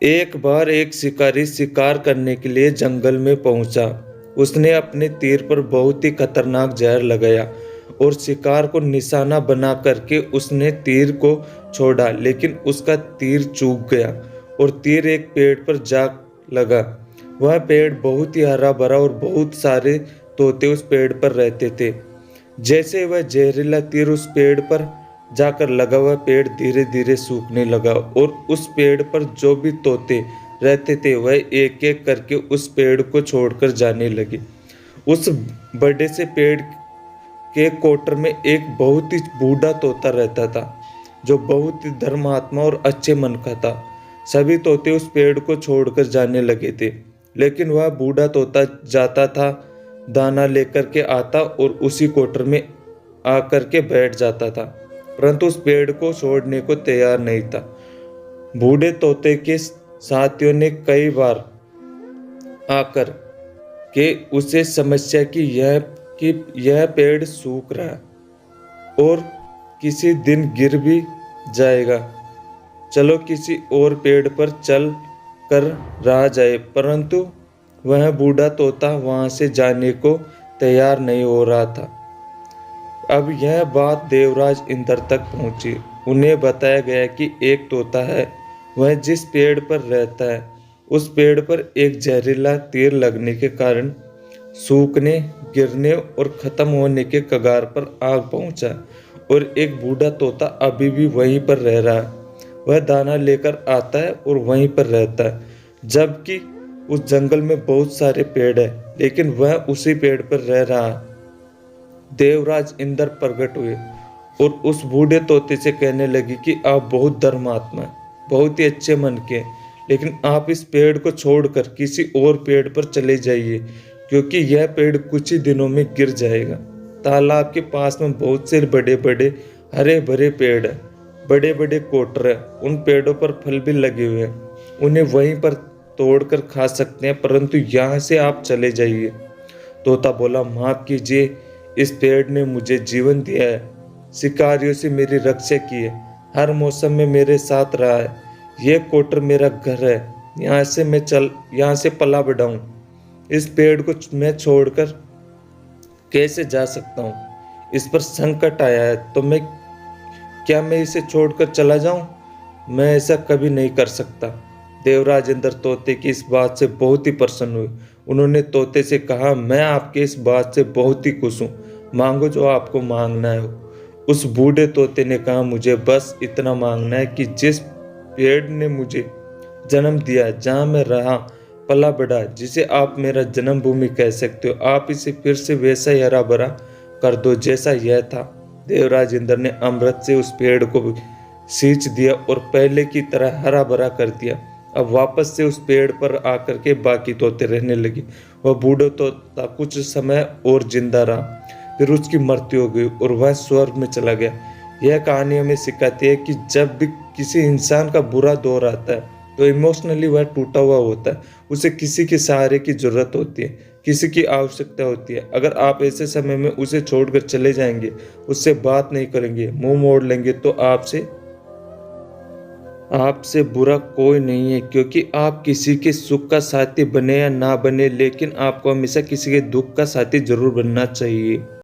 एक बार एक शिकारी शिकार करने के लिए जंगल में पहुंचा। उसने अपने तीर पर बहुत ही खतरनाक जहर लगाया और शिकार को निशाना बना करके उसने तीर को छोड़ा, लेकिन उसका तीर चूक गया और तीर एक पेड़ पर जा लगा। वह पेड़ बहुत ही हरा भरा और बहुत सारे तोते उस पेड़ पर रहते थे। जैसे वह जहरीला तीर उस पेड़ पर जाकर लगा, हुआ पेड़ धीरे धीरे सूखने लगा और उस पेड़ पर जो भी तोते रहते थे वह एक एक करके उस पेड़ को छोड़कर जाने लगे। उस बड़े से पेड़ के कोटर में एक बहुत ही बूढ़ा तोता रहता था, जो बहुत ही धर्मात्मा और अच्छे मन का था। सभी तोते उस पेड़ को छोड़कर जाने लगे थे, लेकिन वह बूढ़ा तोता जाता था, दाना लेकर के आता और उसी कोटर में आकर के बैठ जाता था, परंतु उस पेड़ को छोड़ने को तैयार नहीं था। बूढ़े तोते के साथियों ने कई बार आकर के उसे समस्या कि यह पेड़ सूख रहा है और किसी दिन गिर भी जाएगा, चलो किसी और पेड़ पर चल कर रहा जाए, परंतु वह बूढ़ा तोता वहां से जाने को तैयार नहीं हो रहा था। अब यह बात देवराज इंद्र तक पहुंची। उन्हें बताया गया कि एक तोता है, वह जिस पेड़ पर रहता है उस पेड़ पर एक जहरीला तीर लगने के कारण सूखने, गिरने और खत्म होने के कगार पर आग पहुंचा और एक बूढ़ा तोता अभी भी वहीं पर रह रहा है। वह दाना लेकर आता है और वहीं पर रहता है, जबकि उस जंगल में बहुत सारे पेड़ हैं, लेकिन वह उसी पेड़ पर रह रहा है। देवराज इंद्र प्रकट हुए और उस बूढ़े तोते से कहने लगे कि आप बहुत धर्मात्मा हैं, बहुत ही अच्छे मन के हैं, लेकिन आप इस पेड़ को छोड़कर किसी और पेड़ पर चले जाइए, क्योंकि यह पेड़ कुछ ही दिनों में गिर जाएगा। तालाब के पास में बहुत से बड़े बड़े हरे भरे पेड़ हैं, बड़े बड़े कोटर हैं, उन पेड़ों पर फल भी लगे हुए हैं, उन्हें वहीं पर तोड़कर खा सकते हैं, परंतु यहाँ से आप चले जाइए। तोता बोला, माफ कीजिए, इस पेड़ ने मुझे जीवन दिया है, शिकारियों से मेरी रक्षा की है, हर मौसम में मेरे साथ रहा है, यह कोटर मेरा घर है, यहाँ से पला बढ़ाऊं। इस पेड़ को मैं छोड़कर कैसे जा सकता हूँ? इस पर संकट आया है तो मैं इसे छोड़कर चला जाऊं? मैं ऐसा कभी नहीं कर सकता। देवराज इंद्र तोते की इस बात से बहुत ही प्रसन्न हुए। उन्होंने तोते से कहा, मैं आपके इस बात से बहुत ही खुश हूँ, मांगो जो आपको मांगना है। उस बूढ़े तोते ने कहा, मुझे बस इतना मांगना है कि जिस पेड़ ने मुझे जन्म दिया, जहाँ मैं रहा पला बढ़ा, जिसे आप मेरा जन्मभूमि कह सकते हो, आप इसे फिर से वैसा ही हरा भरा कर दो जैसा यह था। देवराज इंद्र ने अमृत से उस पेड़ को सींच दिया और पहले की तरह हरा भरा कर दिया। अब वापस से उस पेड़ पर आकर के बाकी तोते रहने लगे। वह बूढ़ा तोता कुछ समय और जिंदा रहा, फिर उसकी मृत्यु हो गई और वह स्वर्ग में चला गया। यह कहानी हमें सिखाती है कि जब भी किसी इंसान का बुरा दौर आता है तो इमोशनली वह टूटा हुआ होता है, उसे किसी के सहारे की जरूरत होती है, किसी की आवश्यकता होती है। अगर आप ऐसे समय में उसे छोड़कर चले जाएंगे, उससे बात नहीं करेंगे, मुंह मोड़ लेंगे, तो आपसे बुरा कोई नहीं है, क्योंकि आप किसी के सुख का साथी बने या ना बने, लेकिन आपको हमेशा किसी के दुख का साथी जरूर बनना चाहिए।